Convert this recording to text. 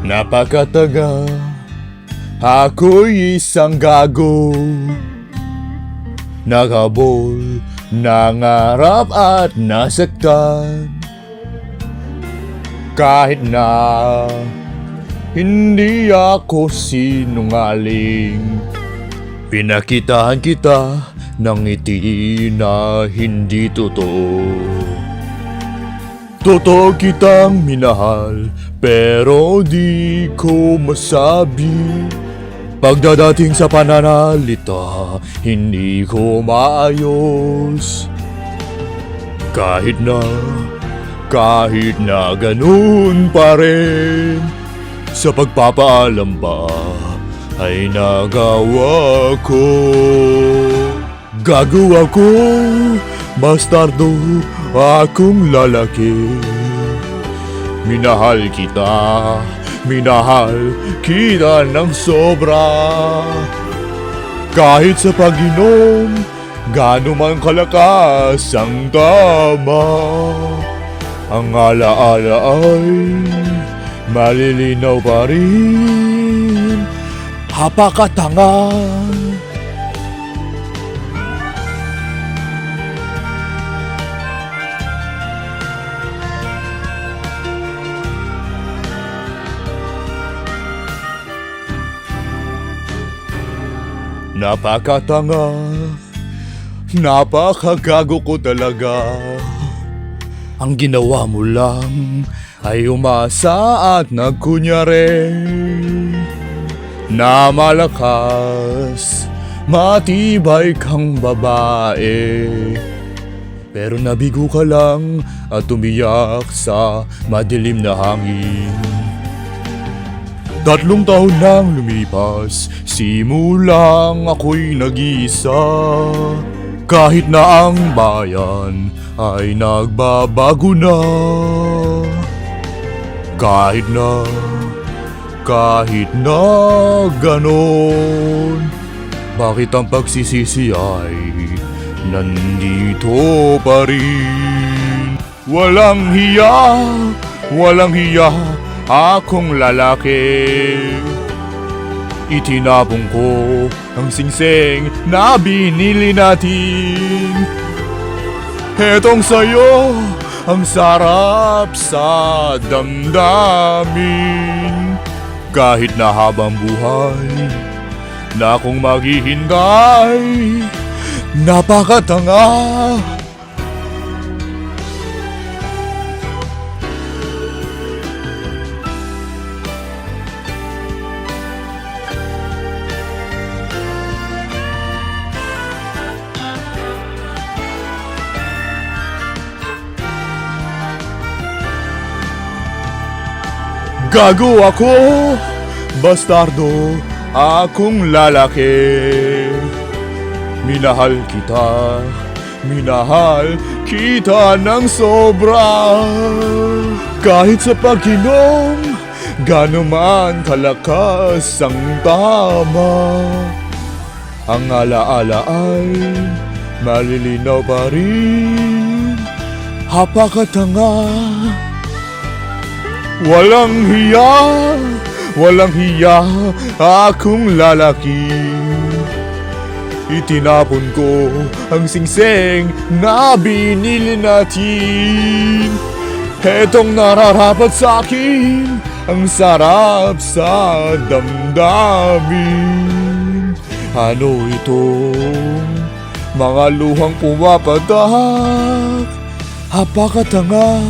Napakatanga, ako'y isang gago. Nakabol, nangarap at nasaktan. Kahit na hindi ako sinungaling, pinakitaan kita ng ngiti na hindi totoo. Totoo kitang minahal, pero di ko masabi. Pagdadating sa pananalita, hindi ko maayos. Kahit na ganun pa rin, sa pagpapaalam ba ay nagawa ko. Gago ako, bastardo akong lalaki. Minahal kita ng sobra. Kahit sa pag-inom, gaano man kalakas ang tama, ang alaala ay malilinaw pa rin. Hapakatanga. Napakatanga, napakagago ko talaga. Ang ginawa mo lang ay umasa at nagkunyari na malakas, matibay kang babae. Pero nabigo ka lang at umiyak sa madilim na hangin. 3 taon nang lumipas, simulang ako'y nag-iisa. Kahit na ang bayan ay nagbabago na. Kahit na ganon, bakit ang pagsisisi ay nandito pa rin? Walang hiya akong lalaki. Itinapon ko ang singsing na binili natin. Hetong sa'yo, ang sarap sa damdamin. Kahit na habang buhay na akong maghihintay, napakatanga. Gago ako, bastardo akong lalaki. Minahal kita ng sobra. Kahit sa pag-inom, gaano man kalakas ang tama, ang alaala ay malilinaw pa rin. Hapakatanga. Walang hiya akong lalaki. Itinapon ko ang singsing na binili natin. Hetong nararapat sa akin, ang sarap sa damdamin. Ano ito? Mga luhang pumapatak. Hapakatanga.